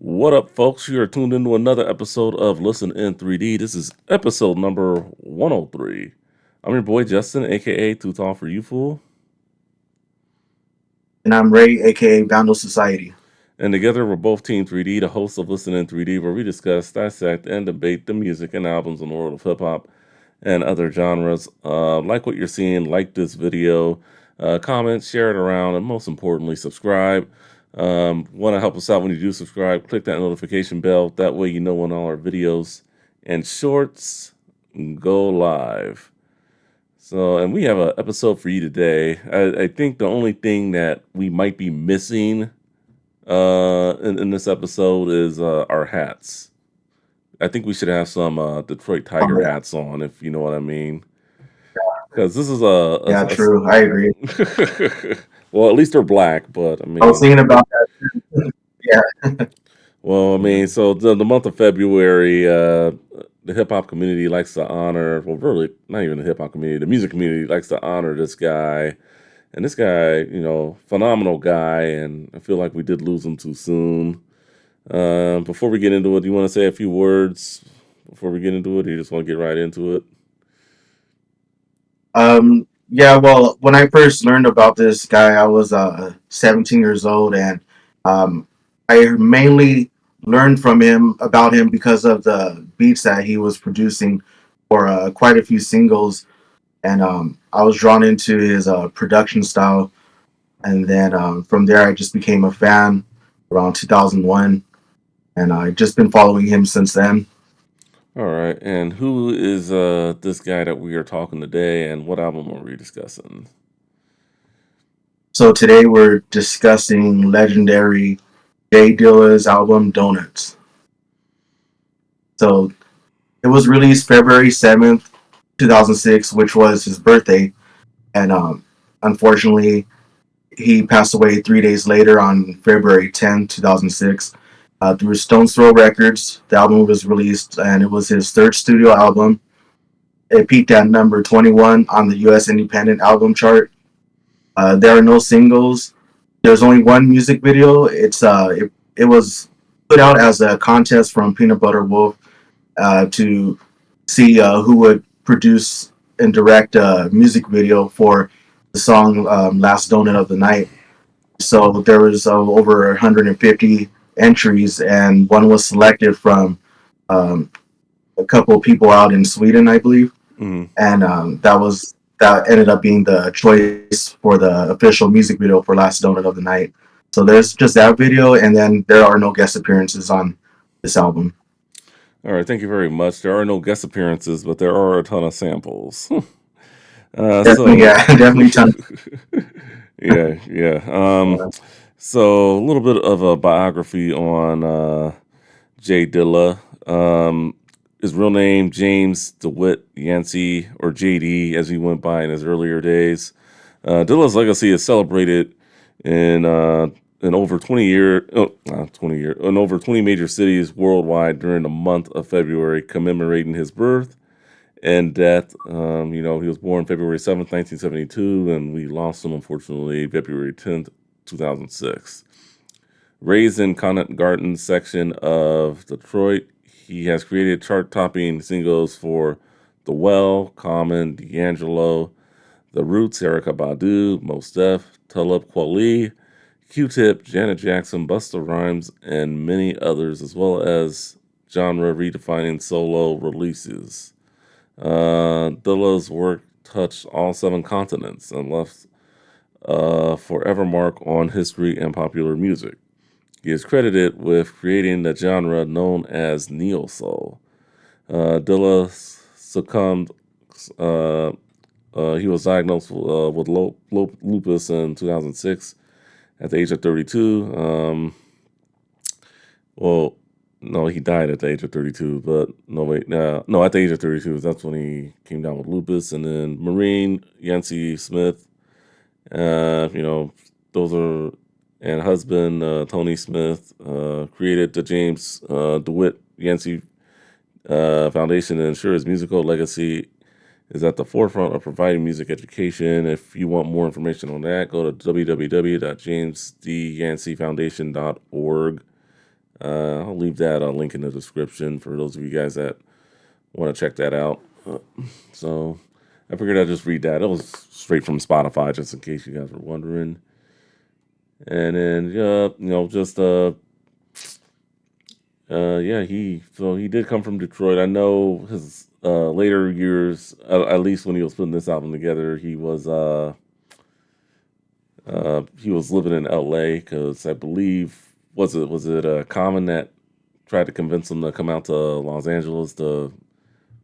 What up, folks? You are tuned into another episode of Listen in 3D. This is episode number 103. I'm your boy Justin, aka Too Tall for You Fool. And I'm Ray, aka Boundless Society. And together we're both Team 3D, the hosts of Listen in 3D, where we discuss, dissect, and debate the music and albums in the world of hip hop and other genres. Like what you're seeing, like this video, comment, share it around, and most importantly, subscribe. Want to help us out when you do subscribe? Click that notification bell. That way you know when all our videos and shorts go live. So, and we have an episode for you today. I think the only thing that we might be missing in this episode is our hats. I think we should have some Detroit Oh Tiger yeah, hats on, if you know what I mean. Because this is a, yeah, true. I agree. well, at least they're black, but I I was mean, thinking about that. Yeah, well, I mean, so the month of February, the hip hop community likes to honor, well, really, not even the hip hop community, the music community likes to honor this guy. And this guy, phenomenal guy, and I feel like we did lose him too soon. Before we get into it, do you want to say a few words before we get into it, or you just want to get right into it? yeah. Well, when I first learned about this guy, I was 17 years old, and um, I mainly learned from him about him because of the beats that he was producing for quite a few singles, and I was drawn into his production style, and then from there, I just became a fan around 2001, and I've just been following him since then. All right, and who is this guy that we are talking today, and what album are we discussing? So today we're discussing legendary Jay Dilla's album Donuts. So it was released February 7th, 2006, which was his birthday. And unfortunately, he passed away 3 days later on February 10th, 2006. Through Stone's Throw Records, the album was released and it was his third studio album. It peaked at number 21 on the US Independent Album Chart. There are no singles. There's only one music video. It was put out as a contest from Peanut Butter Wolf to see who would produce and direct a music video for the song "Last Donut of the Night." So there was over 150 entries, and one was selected from um, a couple of people out in Sweden, I believe, Mm. and that ended up being the choice for the official music video for "Last Donut of the Night." So there's just that video, and then there are no guest appearances on this album. All right, thank you very much. There are no guest appearances, but there are a ton of samples. uh, Definitely, so, yeah, definitely ton. yeah, yeah. So a little bit of a biography on Jay Dilla. His real name James DeWitt Yancey, or JD, as he went by in his earlier days. Dilla's legacy is celebrated in in over 20 year, in over 20 major cities worldwide during the month of February, commemorating his birth and death. He was born February 7th, 1972, and we lost him unfortunately February 10th, 2006. Raised in Conant Garden section of Detroit, he has created chart-topping singles for The Well, Common, D'Angelo, The Roots, Erykah Badu, Mos Def, Talib Kweli, Q-Tip, Janet Jackson, Busta Rhymes, and many others, as well as genre-redefining solo releases. Dilla's work touched all seven continents and left a forever mark on history and popular music. He is credited with creating the genre known as neo soul. Dilla succumbed. Uh, he was diagnosed with lupus in 2006 at the age of 32. Well, no, he died at the age of 32, but no, wait, no, at the age of 32, that's when he came down with lupus. And then Marine Yancey Smith, uh, you know, those are, and husband Tony Smith created the James DeWitt Yancey Foundation to ensure his musical legacy is at the forefront of providing music education. If you want more information on that, go to www.jamesdyanceyfoundation.org. I'll leave that link in the description for those of you guys that want to check that out. So I figured I'd just read that. It was straight from Spotify, just in case you guys were wondering. And then, just yeah, he did come from Detroit. I know his later years, at least when he was putting this album together, he was living in L.A. because I believe was it Common that tried to convince him to come out to Los Angeles to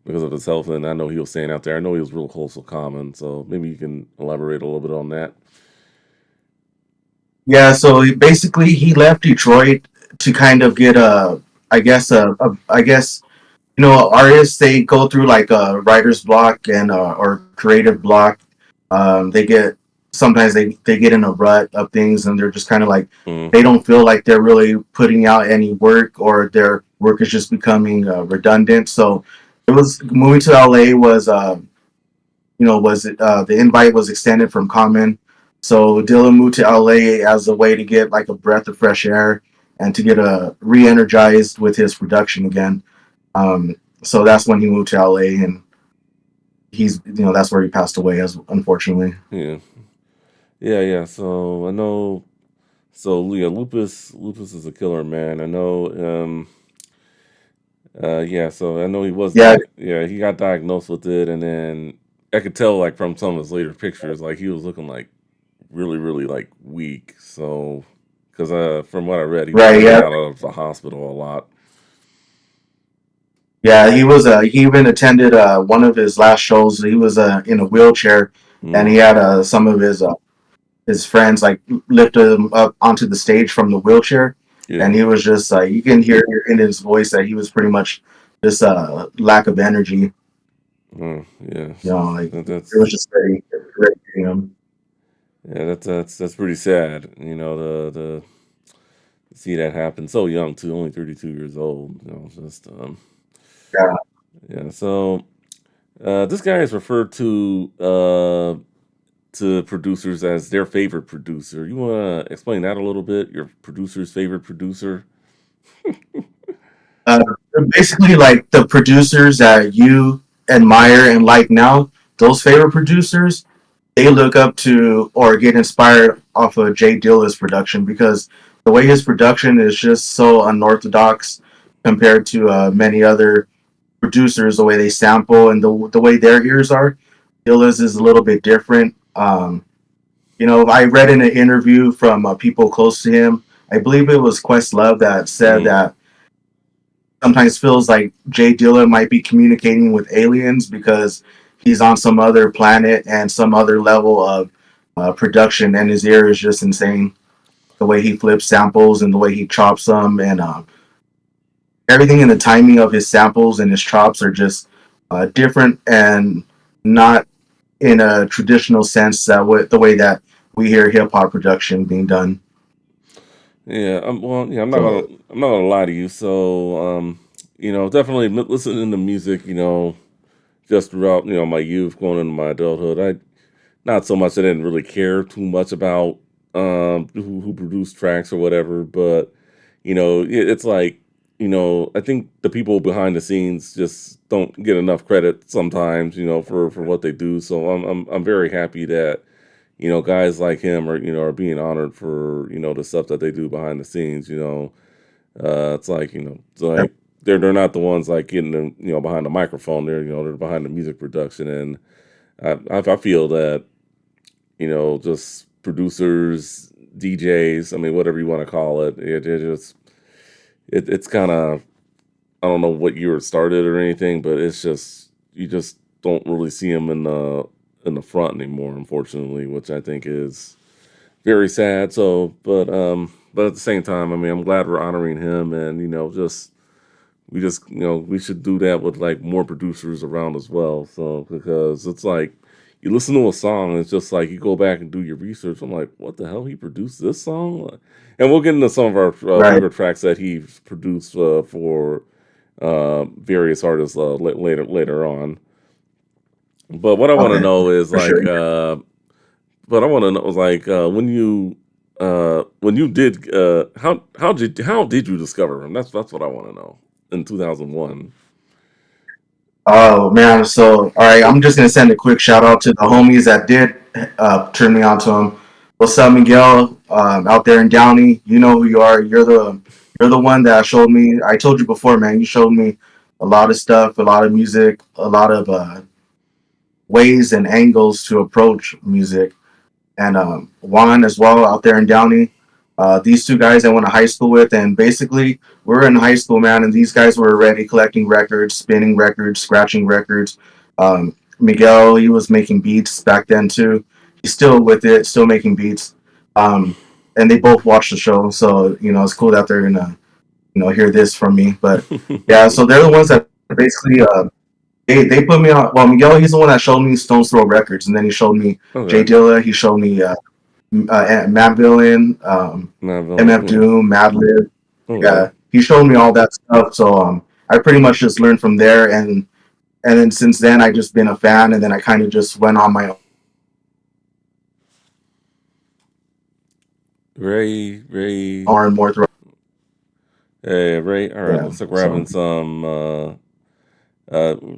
because of his health, and I know he was staying out there. I know he was real close to Common, so maybe you can elaborate a little bit on that. Yeah, so basically he left Detroit to kind of get I guess artists, they go through like a writer's block and or creative block. They get sometimes they get in a rut of things, and they're just kind of like Mm, they don't feel like they're really putting out any work, or their work is just becoming redundant. So it was moving to LA was was the invite was extended from Common. So Dylan moved to LA as a way to get like a breath of fresh air and to get re-energized with his production again. So that's when he moved to LA, and he's that's where he passed away, as unfortunately. yeah, yeah. So I know. So yeah, lupus is a killer, man. I know. Yeah. So I know he was Yeah, Yeah, he got diagnosed with it, and then I could tell like from some of his later pictures, like he was looking like really, really like weak. So because from what I read, he was right. in and Yeah, out of the hospital a lot. yeah. He even attended one of his last shows. He was in a wheelchair, and he Mm, had some of his friends like lifted him up onto the stage from the wheelchair, and yeah. he was just you can hear in his voice that he was pretty much just lack of energy. Yeah. Like That, it was that's just very him. yeah. That's pretty sad. The see that happen so young too, only 32 years old. Just Yeah. yeah. So this guy is referred to producers as their favorite producer. You want to explain that a little bit? Your producer's favorite producer? Uh, Basically, like the producers that you admire and like now, those favorite producers, they look up to or get inspired off of Jay Dilla's production, because the way his production is just so unorthodox compared to many other producers. The way they sample and the way their ears are, Dilla's is a little bit different. I read in an interview from people close to him. I believe it was Questlove that said Mm, that sometimes feels like Jay Dilla might be communicating with aliens, because he's on some other planet and some other level of production, and his ear is just insane. The way he flips samples and the way he chops them, and everything in the timing of his samples and his chops are just different, and not in a traditional sense that the way that we hear hip hop production being done. yeah. Well, yeah. So I'm not gonna lie to you. So, definitely listening to music. Just throughout my youth, going into my adulthood. I not so much. I didn't really care too much about who produced tracks or whatever, but it's like I think the people behind the scenes just don't get enough credit sometimes, for what they do. So I'm very happy that guys like him are being honored for the stuff that they do behind the scenes. It's like it's like they're not the ones like getting them behind the microphone. They're behind the music production, and I feel that just producers, DJs, I mean, whatever you want to call it, it's kind of I don't know what year it started or anything, but it's just you just don't really see them in the front anymore, unfortunately, which I think is very sad. So, but at the same time, I mean, I'm glad we're honoring him, and just we should do that with like more producers around as well. So because it's like you listen to a song, and it's just like you go back and do your research. I'm like, what the hell? He produced this song, and we'll get into some of our right, favorite tracks that he's produced for various artists later on. But what I want to okay, know is for sure. like, but I want to know is like when you when you did, how did you discover him? That's what I want to know. In 2001. Oh man, so all right, I'm just gonna send a quick shout out to the homies that did turn me on to him. What's up, Miguel? Out there in Downey, you know who you are. You're the one that showed me. I told you before, man. You showed me a lot of stuff, a lot of music, a lot of ways and angles to approach music. And Juan as well out there in Downey. These two guys I went to high school with, and basically we were in high school, man, and these guys were already collecting records, spinning records, scratching records. Miguel, he was making beats back then too. He's still with it, still making beats. Um, and they both watched the show, so it's cool that they're gonna hear this from me. But yeah, so they're the ones that basically they put me on. Well, Miguel, he's the one that showed me Stones Throw Records, and then he showed me Jay Okay. Dilla. He showed me Matt Villain, Not villain. MF Yeah. Doom, Madlib. Okay. Yeah, he showed me all that stuff. So I pretty much just learned from there, and then since then I just been a fan, and then I kind of just went on my Ray. more and more through. Hey, Ray. All right. Yeah, Looks like we're so having some.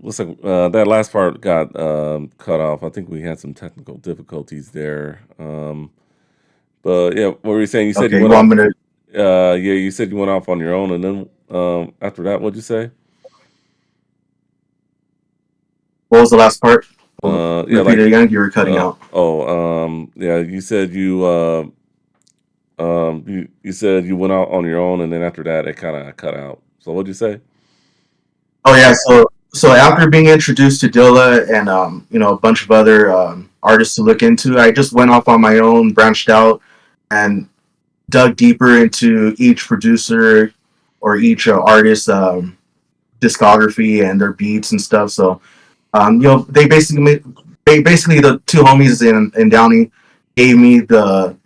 Looks like that last part got cut off. I think we had some technical difficulties there. But yeah, what were you saying? You said you okay, you went want off. me to? Yeah, you said you went off on your own, and then after that, what'd you say? What was the last part? Yeah, Repeat like, it again. You were cutting out. yeah, you said you said you went out on your own, and then after that, it kind of cut out. So what'd you say? Oh yeah, so after being introduced to Dilla and a bunch of other artists to look into, I just went off on my own, branched out, and dug deeper into each producer or each artist discography and their beats and stuff. So they basically the two homies in Downey gave me the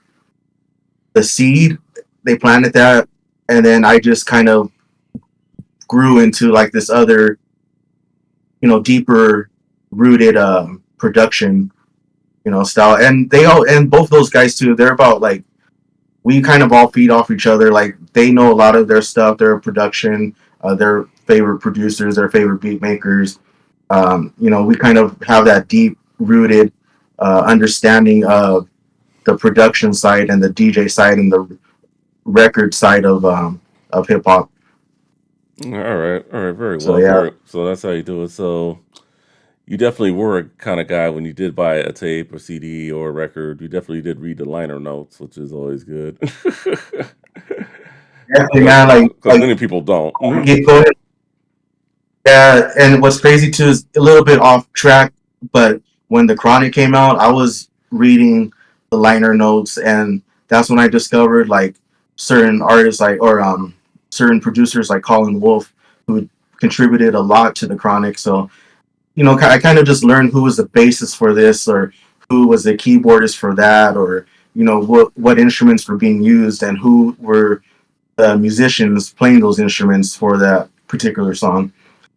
seed. They planted that, and then I just kind of grew into like this other deeper rooted production style. And both those guys too. They're about like we kind of all feed off each other. Like they know a lot of their stuff, their production, their favorite producers, their favorite beat makers. We kind of have that deep rooted understanding of the production side and the DJ side and the record side of hip hop. All right, very So well, yeah, very. So that's how you do it. So you definitely were a kind of guy when you did buy a tape or CD or a record. You definitely did read the liner notes, which is always good. definitely, Because man. Like many people don't. get going. Yeah, and what's crazy too is a little bit off track, but when the Chronic came out, I was reading the liner notes, and that's when I discovered like certain artists like or certain producers like Colin Wolf who contributed a lot to the Chronic. So I kind of just learned who was the bassist for this, or who was the keyboardist for that, or what instruments were being used, and who were the musicians playing those instruments for that particular song.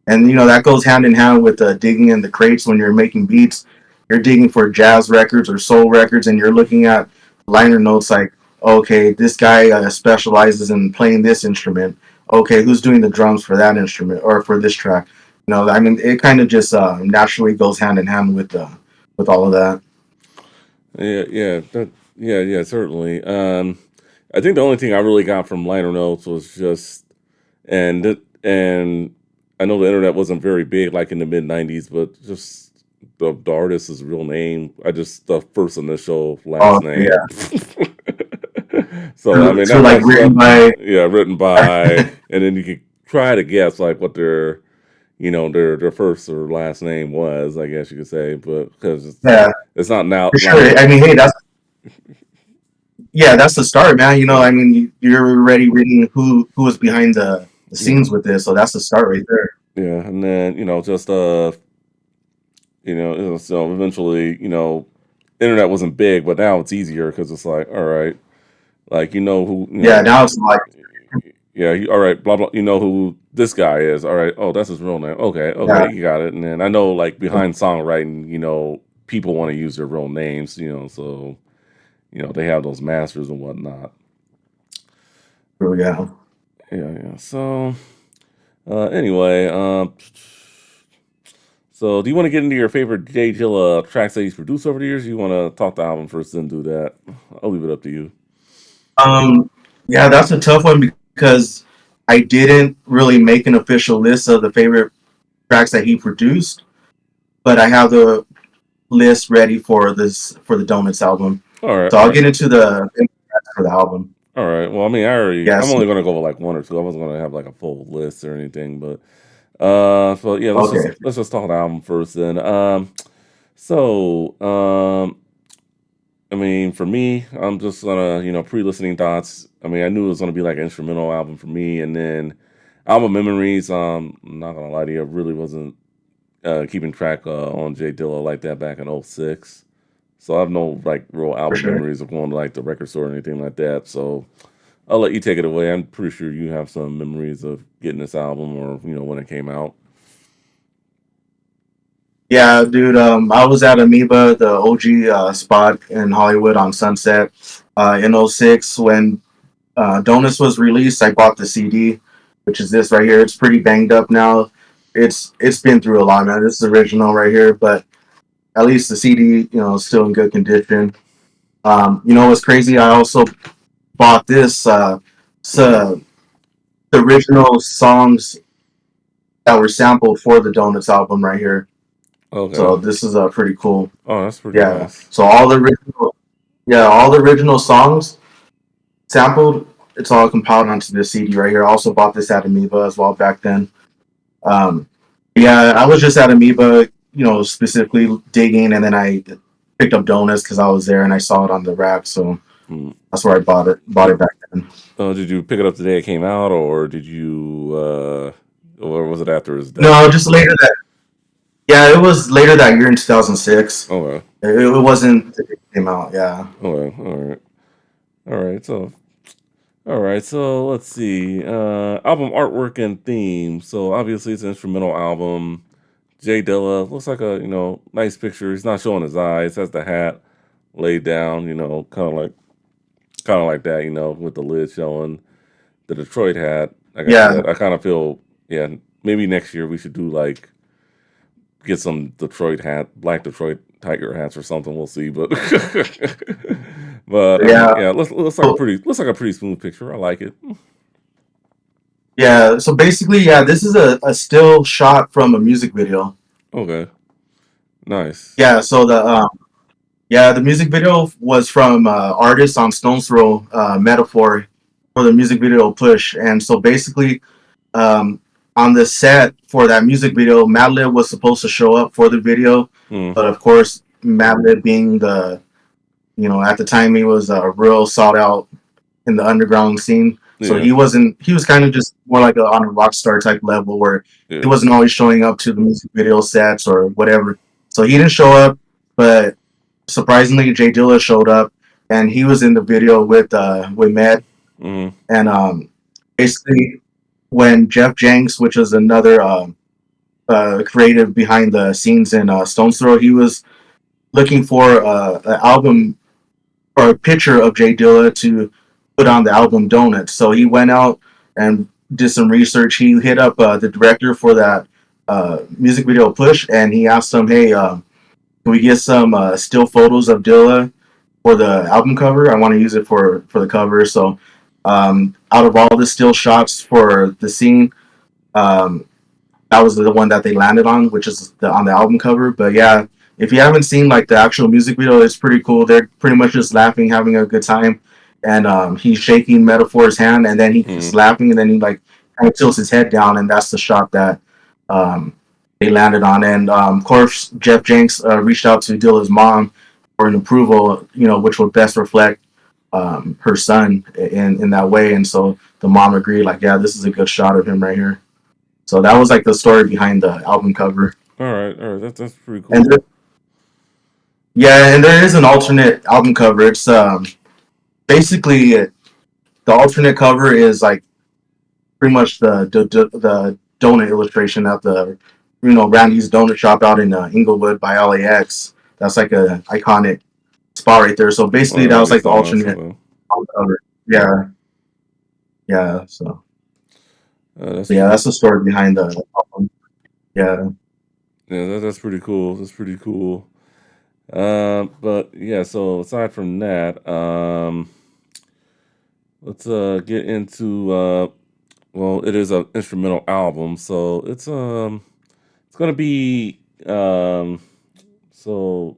And that goes hand in hand with digging in the crates when you're making beats. You're digging for jazz records or soul records, and you're looking at liner notes like, okay, this guy specializes in playing this instrument. Okay, who's doing the drums for that instrument or for this track? I mean, it kind of just naturally goes hand in hand with all of that. Yeah, yeah, certainly. I think the only thing I really got from liner notes was just, and I know the internet wasn't very big like in the mid '90s, but just the artist's real name. I just the first initial, Oh last name. yeah, So I to, mean to like that's written by yeah, written by, and then you could try to guess like what their first or last name was, I guess you could say, but because yeah, it's not now for liner. sure. I mean, hey, that's the start, man. I mean, you're already reading who was behind the Yeah, scenes with this, so that's the start right there. yeah, and then just so eventually internet wasn't big, but now it's easier because it's like, all right, like who Yeah, now it's like, yeah, all right, blah blah, you know who this guy is, all right, oh, that's his real name, okay, yeah, okay, you got it. And then I know like behind songwriting, people want to use their real names, so they have those masters and whatnot. So, yeah. Yeah, yeah. So anyway, so do you want to get into your favorite Jay Dilla tracks that he's produced over the years? Or you want to talk the album first, then do that? I'll leave it up to you. Um, yeah, that's a tough one because I didn't really make an official list of the favorite tracks that he produced, but I have the list ready for this for the Donuts album. All right, So all I'll right. get into the tracks for the album. All right. Well, I mean, I'm Yes. only going to go with like one or two. I wasn't going to have like a full list or anything, but so yeah, Okay. let's just talk the album first then. So I mean, for me, I'm just gonna, pre-listening thoughts. I mean, I knew it was gonna be like an instrumental album for me, and then album memories. I'm not gonna lie to you, I really wasn't keeping track on Jay Dilla like that back in '06. So I have no like real For album sure. memories of going to like the record store or anything like that. So I'll let you take it away. I'm pretty sure you have some memories of getting this album or when it came out. Yeah, dude. I was at Amoeba, the OG spot in Hollywood on Sunset, in '06 when Donuts was released. I bought the CD, which is this right here. It's pretty banged up now. It's been through a lot, man. This is the original right here, but at least the CD, is still in good condition. What's crazy? I also bought this Hmm. so the original songs that were sampled for the Donuts album right here. Okay. So this is pretty cool. Oh, that's pretty Yeah. nice. So all the original songs sampled. It's all compiled onto this CD right here. I also bought this at Amoeba as well back then. Um, yeah, I was just at Amoeba, specifically digging, and then I picked up Donuts because I was there and I saw it on the rack. So Hmm. that's where I bought it. Bought Did it back then. did you pick it up the day it came out, or did you, or was it after his death? No, just later that. Yeah, it was later that year in 2006. Okay. It wasn't. It came out. Yeah. Okay. All right. All right. All right. So let's see. Album artwork and theme. So obviously it's an instrumental album. Jay Dilla looks like a nice picture. He's not showing his eyes. Has the hat laid down. Kind of like that. With the lid showing. The Detroit hat. Like I Yeah. said, I kind of feel yeah. Maybe next year we should do like get some Detroit black Detroit Tiger hats or something. We'll see, but but I mean, Yeah. yeah, looks like a pretty smooth picture. I like it. Yeah. So basically, yeah, this is a still shot from a music video. Okay, nice. Yeah. So the music video was from artists on Stone's Throw, Metaphor, for the music video Push. And so basically, um, on the set for that music video, Madlib was supposed to show up for the video, Hmm. but of course, Madlib being at the time he was a real sought out in the underground scene. So Yeah, he wasn't. He was kind of just more like on a rock star type level where he yeah. wasn't always showing up to the music video sets or whatever. So he didn't show up, but surprisingly, Jay Dilla showed up, and he was in the video with Med. Hmm. And basically, when Jeff Jenks, which is another creative behind the scenes in Stone's Throw, he was looking for an album or a picture of Jay Dilla to put on the album Donuts. So he went out and did some research. He hit up the director for that music video Push, and he asked him, "Hey, can we get some still photos of Dilla for the album cover? I want to use it for the cover." So out of all the still shots for the scene, um, that was the one that they landed on, which is on the album cover. But yeah, if you haven't seen like the actual music video, it's pretty cool. They're pretty much just laughing, having a good time, and he's shaking Metaphor's hand, and then he's Hmm. laughing, and then he like kind of tilts his head down, and that's the shot that um, they landed on. And of course, Jeff Jenks reached out to Dilla's mom for an approval, which would best reflect her son in that way. And so the mom agreed, like, yeah, this is a good shot of him right here. So that was like the story behind the album cover. All right. That's pretty And cool. yeah, and there is an alternate album cover. It's basically the alternate cover is like pretty much the donut illustration at the Randy's Donut Shop out in Inglewood by LAX. That's like a iconic spot right there. So basically, that was like Makes the no sense. alternate cover. Yeah, yeah. So That's yeah, pretty. that's the story behind the album. Yeah, Yeah, that's pretty cool. That's pretty cool. But yeah, so aside from that, let's get into well, it is an instrumental album, so it's gonna be so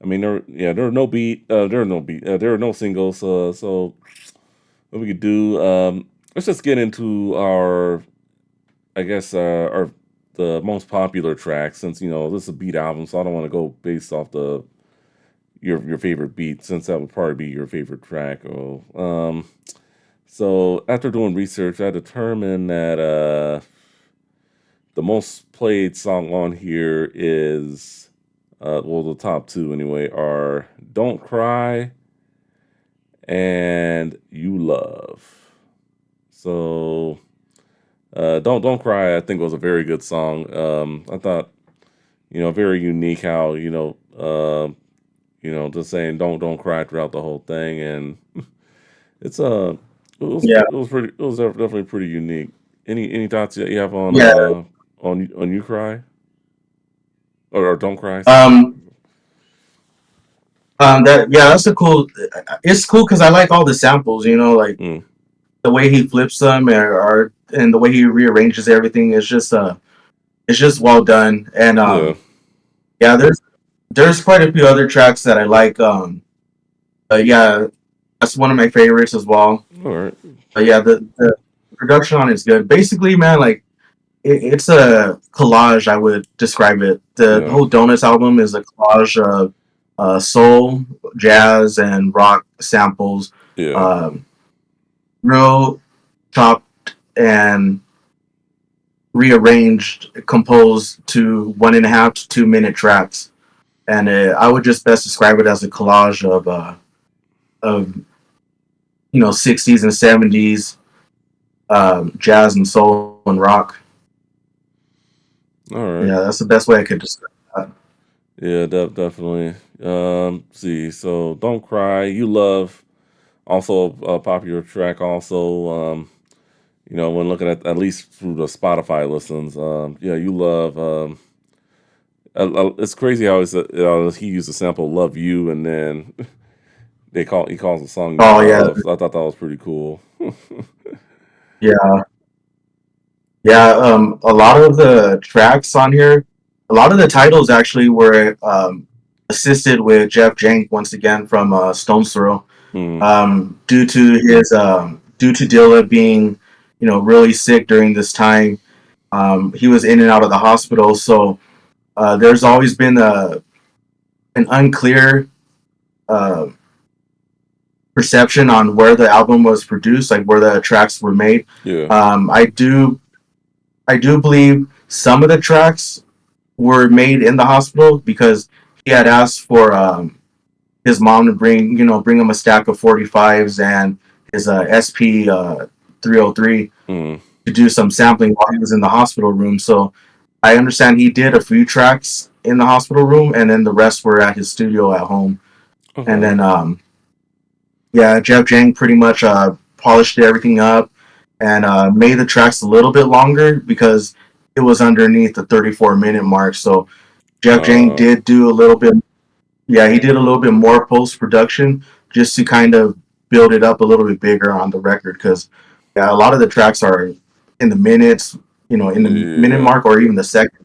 I mean there are no there are no singles, so what we could do, let's just get into our I guess our the most popular tracks, since this is a beat album, so I don't want to go based off the your favorite beat, since that would probably be your favorite track. So after doing research, I determined that the most played song on here is well, the top two anyway are "Don't Cry" and "You Love." So don't cry. I think was a very good song. I thought very unique how just saying don't cry throughout the whole thing, and it's yeah, it was definitely pretty unique. Any thoughts that you have yeah. on you cry or don't cry? Excuse me. Um, that yeah, that's a cool. It's cool because I like all the samples. Like Mm, the way he flips them, or and the way he rearranges everything is just it's just well done. And yeah. yeah, there's quite a few other tracks that I like. Yeah, that's one of my favorites as well. All right. Yeah, the production on it is good. Basically, man, like it's a collage. I would describe it. The Yeah. whole Donuts album is a collage of soul, jazz, and rock samples, Yeah. um, real chopped and rearranged, composed to 1.5 to 2 minute tracks. And I would just best describe it as a collage of 60s and 70s jazz and soul and rock. All right. Yeah, that's the best way I could describe that. Yeah, definitely. See, so don't cry. You love also a popular track. Also, when looking at least through the Spotify listens, yeah, you love. It's crazy how he used the sample "Love You" and then he calls the song "You Oh yeah, Love." So I thought that was pretty cool. yeah, yeah. A lot of the tracks on here, a lot of the titles actually were assisted with Jeff Jank once again from Stone's Throw. Hmm. Due to Dilla being, really sick during this time. He was in and out of the hospital, so there's always been an unclear uh, perception on where the album was produced, like where the tracks were made. Yeah. I do believe some of the tracks were made in the hospital because he had asked for his mom to bring him a stack of 45s and his SP 303 Hmm. to do some sampling while he was in the hospital room. So I understand he did a few tracks in the hospital room, and then the rest were at his studio at home. And Okay. then yeah, Jeff Jang pretty much polished everything up and made the tracks a little bit longer because it was underneath the 34-minute mark. So Jeff Jang Uh. did do a little bit. Yeah, he did a little bit more post production just to kind of build it up a little bit bigger on the record because yeah, a lot of the tracks are in the minutes, in the minute Yeah. mark or even the second.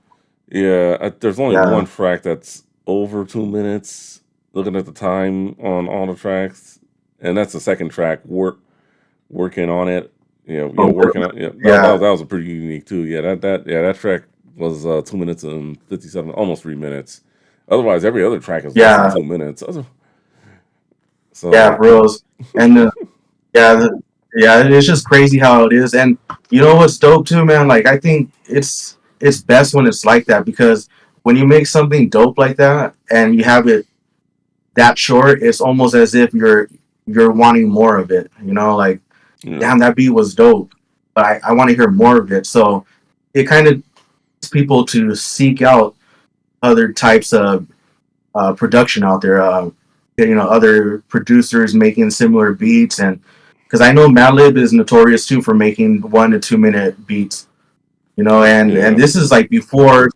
Yeah. There's only Yeah. one track that's over 2 minutes. Looking at the time on all the tracks, and that's the second track. Working on it. Oh, Working on. Yeah, yeah, that was a pretty unique too. Yeah, that track was 2 minutes and 57, almost 3 minutes. Otherwise, every other track is less than yeah, 2 minutes. yeah, So bros. And yeah, yeah, it's just crazy how it is. And you know what's dope too, man? Like I think it's best when it's like that because when you make something dope like that and you have it that short, it's almost as if you're wanting more of it. Like yeah, damn, that beat was dope, but I want to hear more of it. So it kind of gets people to seek out other types of production out there. other producers making similar beats, and because I know Madlib is notorious too for making 1 to 2 minute beats, and Yeah, this is like before,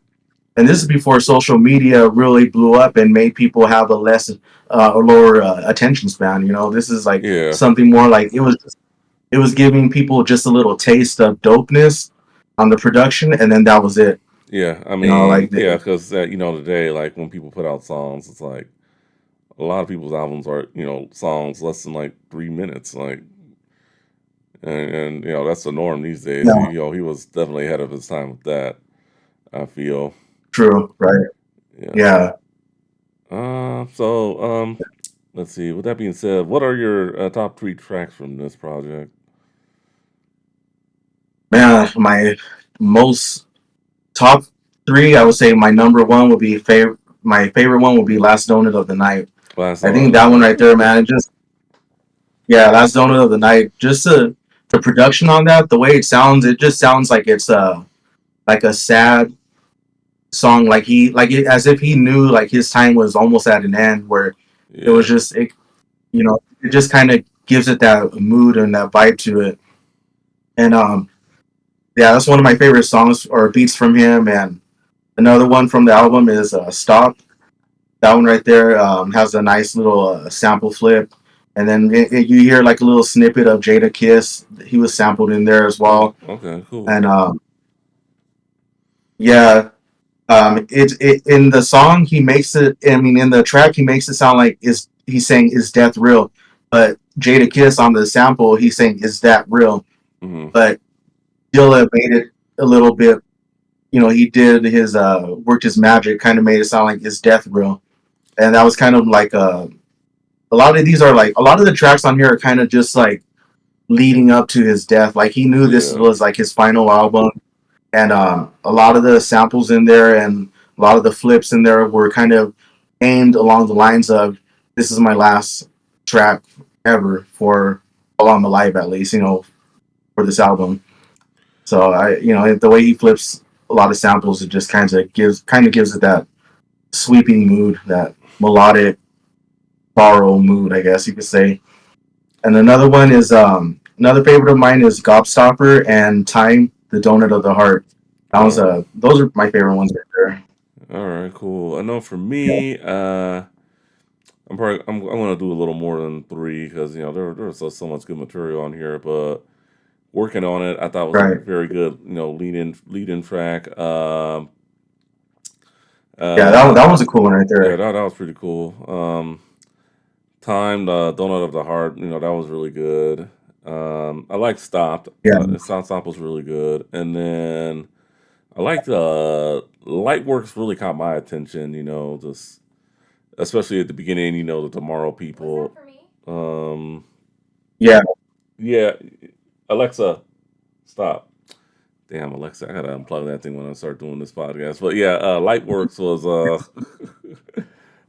and this is before social media really blew up and made people have a less or lower attention span. This is like yeah, something more like it was giving people just a little taste of dopeness on the production, and then that was it. yeah. I Like mean, yeah, because today, like when people put out songs, it's like a lot of people's albums are songs less than like 3 minutes, like, and that's the norm these days. yeah, He was definitely ahead of his time with that. I feel, true, right? yeah. Yeah, Let's see. With that being said, what are your top three tracks from this project? man, my most top three, I would say my number one would be favorite. My favorite one would be Last Donut of the Night. Last I Song think of the that one Night. right there, man. Just yeah, Last Donut of the Night. Just the production on that, the way it sounds, it just sounds like it's like a sad song, as if he knew like his time was almost at an end, where it was Yeah, just it just kind of gives it that mood and that vibe to it. And yeah, that's one of my favorite songs or beats from him. And another one from the album is Stop. That one right there has a nice little sample flip. And then you hear like a little snippet of Jada Kiss. He was sampled in there as oh, well. okay, cool. And yeah, it in the song he makes it. I mean, in the track he makes it sound like is he's saying is death real, but Jada Kiss on the sample he's saying is that real. Hmm. But Dilla made it a little bit. He did his worked his magic, kind of made it sound like is death real, and that was kind of like a lot of these are like a lot of the tracks on here are kind of just like leading up to his death. Like he knew this Yeah, was like his final album, and a lot of the samples in there and a lot of the flips in there were kind of aimed along the lines of this is my last track ever for while I'm alive, at least for this album. So the way he flips a lot of samples, it just kind of gives it that sweeping mood, that melodic borrow mood, I guess you could say. And another one is another favorite of mine is Gobstopper and Time, the Donut of the Heart. yeah. Those are my favorite ones right there. All right, cool. I know for Yeah, me, I'm gonna do a little more than three because there's so much good material on here, but working on it, I thought was a right. very good lead in track. Yeah, Uh, that was a cool one right yeah, there. that was pretty cool. Time, the Donut of the Heart, that was really good. I like Stopped. Yeah, Stop was really good, and then I liked Lightworks really caught my attention. Just especially at the beginning. The Tomorrow People. Um, yeah, yeah, Alexa, stop. Damn, Alexa, I gotta unplug that thing when I start doing this podcast. But yeah, Lightworks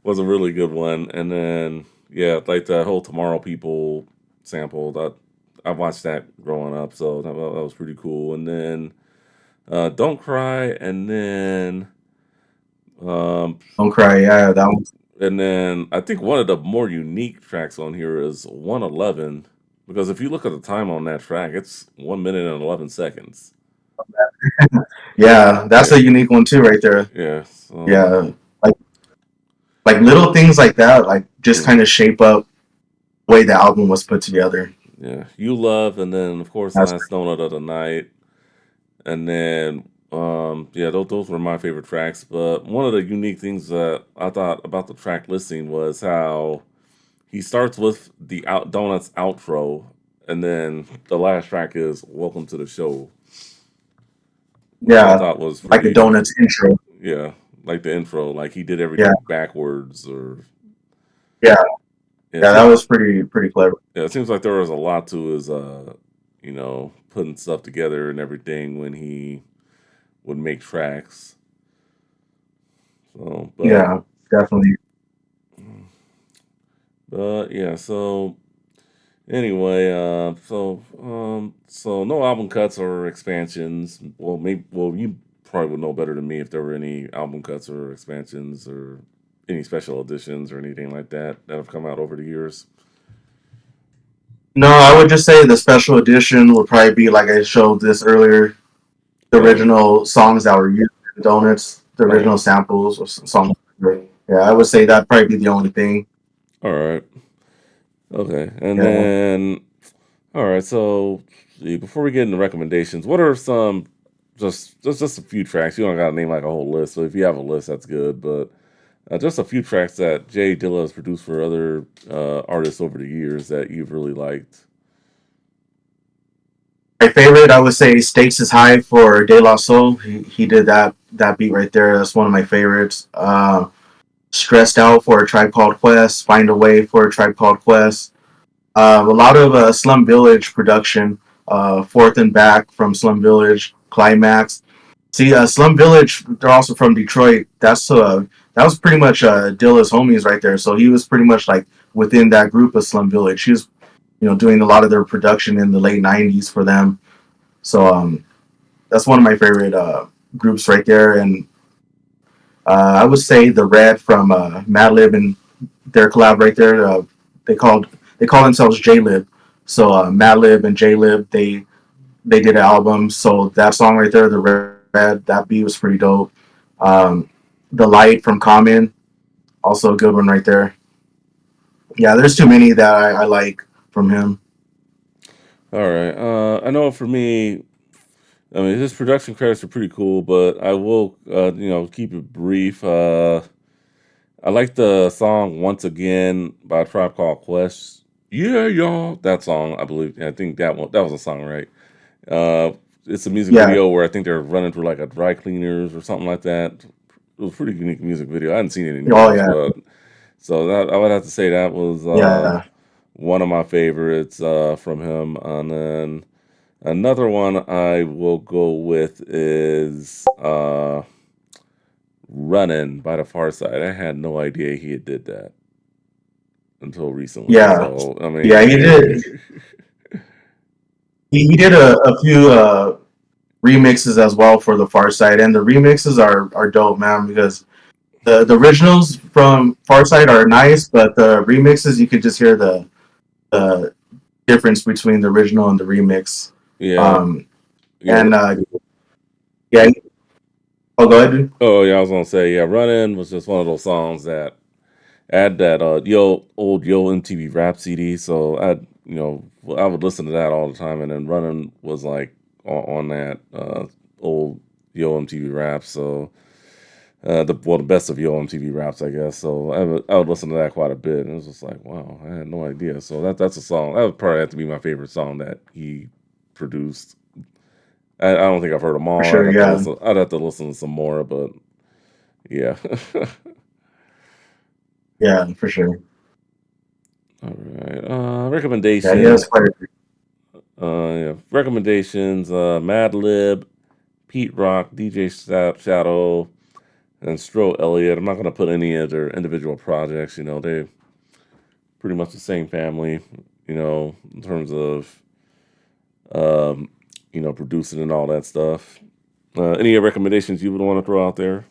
was a really good one, and then yeah, like the whole Tomorrow People sample. That I watched that growing up, so that was pretty cool. And then Don't Cry, um, don't cry. Yeah, that one. and then I think one of the more unique tracks on here is 111, because if you look at the time on that track, it's 1 minute and 11 seconds. Yeah, that's Yeah, a unique one too, right there. yeah. So Yeah, like little things like that, like just mm, kind of shape up the way the album was put together. yeah, You Love, and then of course That's Last Donut of the Night, and then yeah, those were my favorite tracks. But one of the unique things that I thought about the track listing was how he starts with the Donuts outro, and then the last track is Welcome to the Show, which I yeah, thought was like a pretty, donuts intro. yeah, like the intro, like he did Yeah, everything backwards, or yeah, yeah, yeah. That was pretty clever. yeah, it seems like there was a lot to his, putting stuff together and everything when he would make tracks. So, Yeah, definitely. but yeah, so anyway, so no album cuts or expansions. Well, maybe, well, you probably would know better than me if there were any album cuts or expansions or any special editions or anything like that that have come out over the years? No, I would just say the special edition would probably be like I showed this earlier, the Oh, original songs that were used in Donuts, the oh, original samples of songs. Yeah, I would say that'd probably be the only thing. all right, okay, and Yeah. then all right. So, see, before we get into recommendations, what are some just a few tracks? You don't got to name like a whole list. So if you have a list, that's good. But just a few tracks that Jay Dilla has produced for other artists over the years that you've really liked. My favorite, I would say, "Stakes is High" for De La Soul. He did that beat right there. That's one of my favorites. "Stressed Out" for a Tribe Called Quest. "Find a Way" for a Tribe Called Quest. A lot of Slum Village production. "Fourth and Back" from Slum Village. "Climax." See, Slum Village, they're also from Detroit. That was pretty much Dilla's homies right there. So he was pretty much like within that group of Slum Village. He was, doing a lot of their production in the late '90s for them. So that's one of my favorite groups right there. And I would say the Red from Madlib and their collab right there. They called they call themselves J-Lib. So Madlib and J-Lib, they did an album. So that song right there, the Red, that beat was pretty dope. Um, the Light from Common, also a good one right there. Yeah, there's too many that I like from him. All right. I know for me, I mean his production credits are pretty cool, but I will keep it brief. I like the song "Once Again" by a Tribe Called Quest. Yeah, y'all. That song, I believe. I think that was a song, right? Uh, it's a music Yeah, video where I think they're running through like a dry cleaners or something like that. It was a pretty unique music video. I hadn't seen it in oh years, yeah, but so that I would have to say that was yeah, one of my favorites from him. And then another one I will go with is "Running" by the Far Side. I had no idea he had did that until recently. yeah, So I yeah. mean, He did a few remixes as well for the Far Side, and the remixes are dope, man. Because the originals from Far Side are nice, but the remixes you could just hear the difference between the original and the remix. yeah, Um, yeah. and yeah, oh, go ahead. Oh yeah, I was gonna say yeah. "Running" was just one of those songs that had that Yo MTV Rap CD. So I would listen to that all the time, and then "Running" was like on that old Yo MTV Rap. So the best of Yo MTV Raps, I guess. So I would listen to that quite a bit, and it was just like wow, I had no idea. So that's a song that would probably have to be my favorite song that he produced. I don't think I've heard them For all. I'd sure, have to yeah, listen. I'd have to listen to some more, but yeah. yeah, for sure. All right. Yeah, he has Recommendations. quite a Yeah. Recommendations. Madlib, Pete Rock, DJ Shadow, and Stro Elliott. I'm not gonna put any of their individual projects. They pretty much the same family. In terms of um, producing and all that stuff. Any recommendations you would want to throw out there?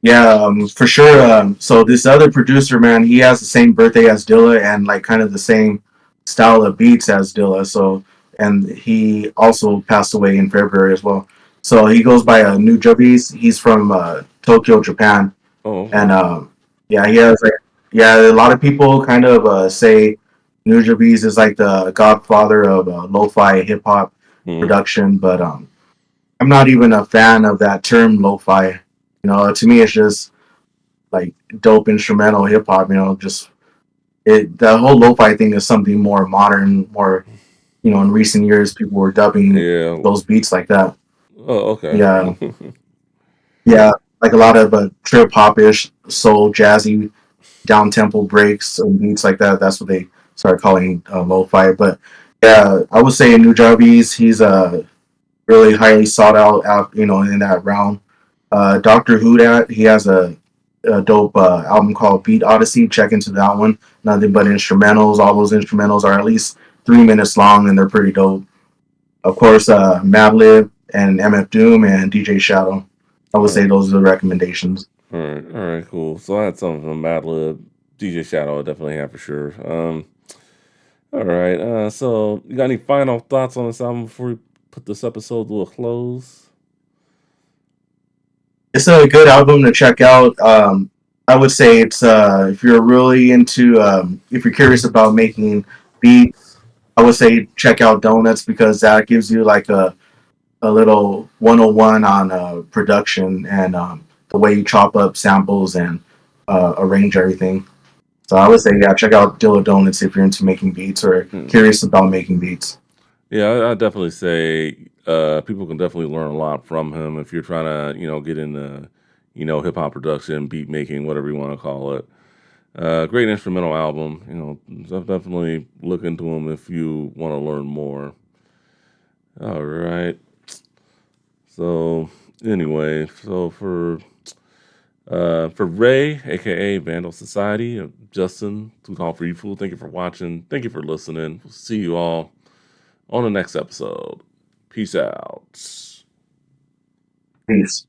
Yeah, for sure. So this other producer, man, he has the same birthday as Dilla and like kind of the same style of beats as Dilla. So, and he also passed away in February as well. So he goes by New Jubbies. He's from Tokyo, Japan, Oh, and okay. yeah, he has like yeah. A lot of people kind of say New Jubbies is like the godfather of lo-fi hip hop Hmm. production, but I'm not even a fan of that term lo-fi. To me, it's just like dope instrumental hip hop. Just it the whole lo-fi thing is something more modern, more in recent years people were dubbing Yeah. those beats like that. Oh, okay. Yeah, yeah, like a lot of trip hop-ish, soul, jazzy, down tempo breaks and beats like that. That's what they started calling lo-fi. But yeah, I would say Nujabi's he's really highly sought out, in that realm. Doctor Hudat, he has a dope album called Beat Odyssey. Check into that one. Nothing but instrumentals. All those instrumentals are at least 3 minutes long, and they're pretty dope. Of course, Madlib and MF Doom and DJ Shadow. I would All say right. those are the recommendations. All right, cool. So I had something from Madlib, DJ Shadow, I definitely have for sure. All right. So you got any final thoughts on this album before we put this episode to a close? It's a good album to check out. I would say it's if you're really into if you're curious about making beats, I would say check out Donuts because that gives you like a little 101 on production and the way you chop up samples and arrange everything. So I would say yeah, check out Dilla Donuts if you're into making beats or Hmm. curious about making beats. Yeah, I definitely say people can definitely learn a lot from him if you're trying to, get into, hip hop production, beat making, whatever you want to call it. Great instrumental album. Definitely look into him if you want to learn more. All right. So anyway, so for Ray, aka Vandal Society, Justin, Too Tall for You Fool, thank you for watching. Thank you for listening. We'll see you all on the next episode. Peace out. Peace.